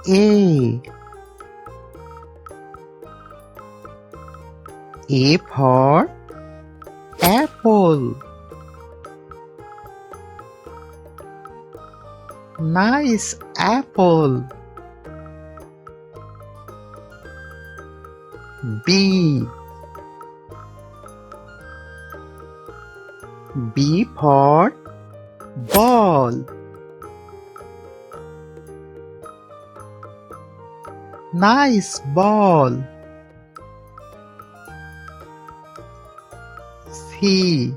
A. A for apple. Nice apple. B. B for ball. Nice ball. C.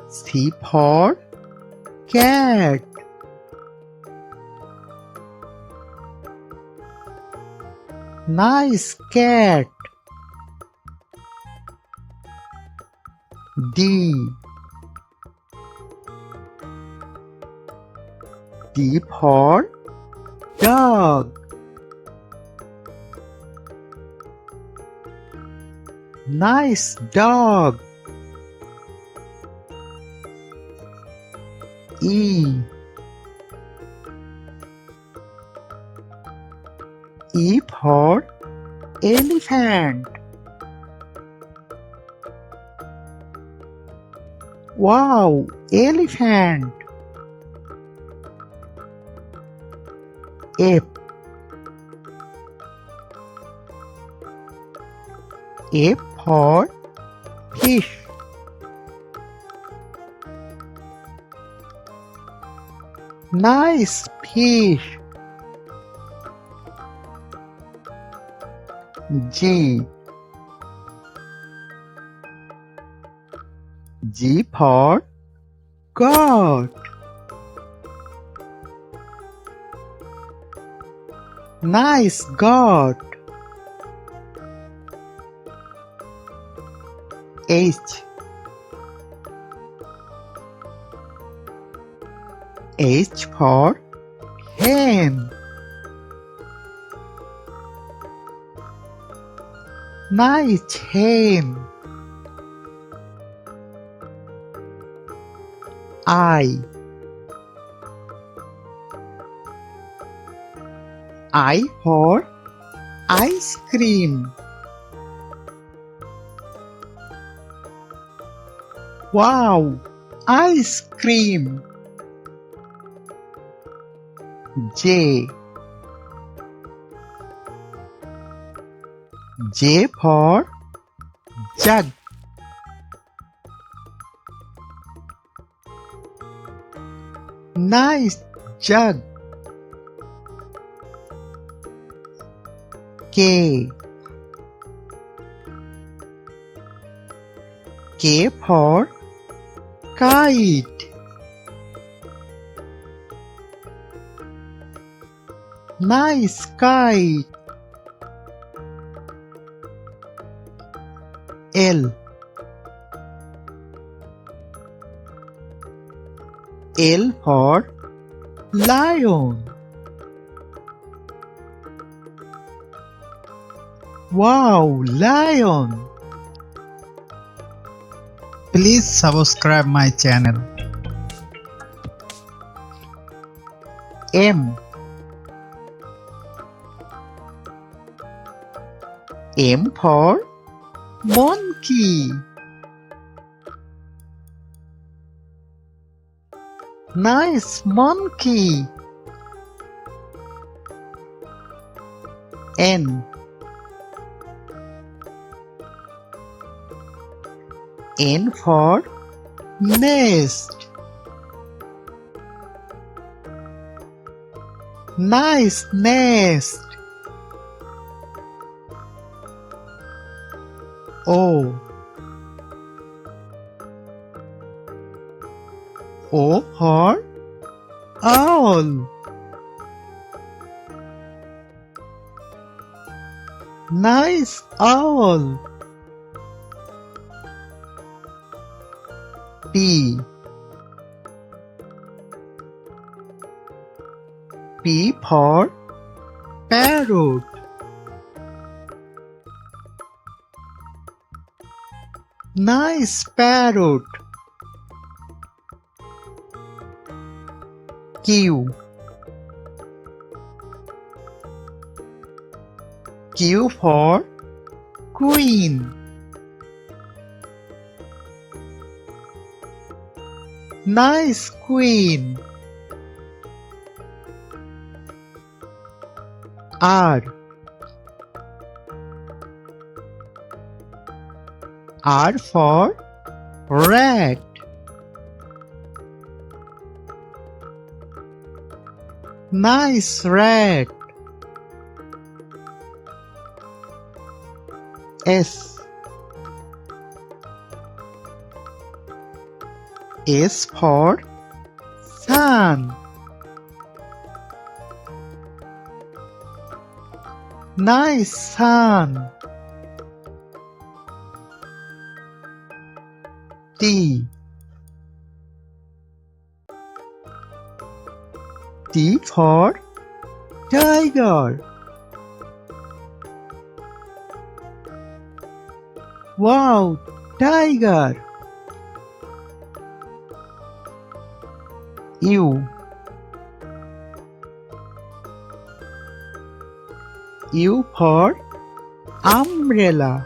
C for cat. Nice cat. D. D for dog. Nice dog. E. E for elephant. Wow, elephant. F. F for fish. Nice fish. G. G for goat. Nice goat. H. H for hen. Nice hen. I. I for ice cream. Wow, ice cream. J. J for jug. Nice jug. K. K for kite. Nice kite. L. L for lion. Wow, lion. Please subscribe my channel. M. M for monkey. Nice monkey. N. N for nest. Nice nest. O. O for owl. Nice owl. P. P for parrot. Nice parrot. Q. Q for Queen. Nice queen. R. R for rat. Nice rat. S. S for sun. Nice sun. T. T for tiger. Wow, tiger. U. U for umbrella.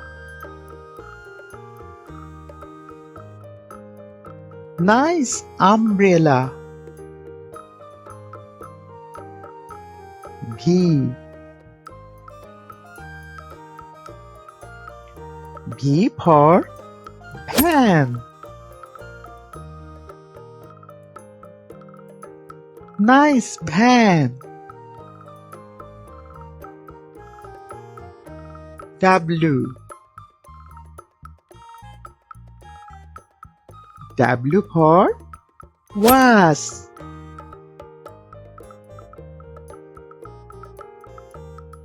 Nice umbrella. V. V for van. Nice van. W. W for was.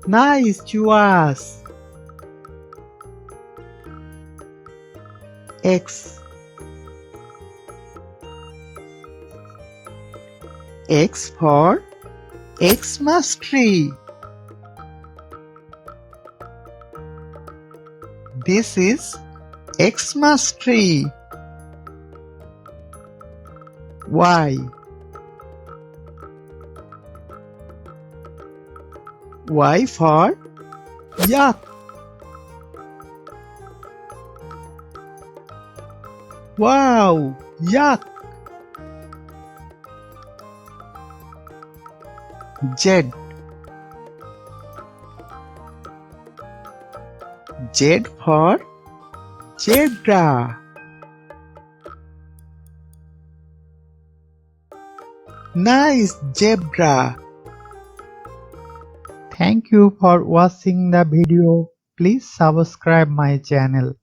Nice was. X. X for Xmas tree. This is Xmas tree. Y. Y for yak. Wow, yak. Z. Z for zebra. Nice zebra. Thank you for watching the video. Please subscribe my channel.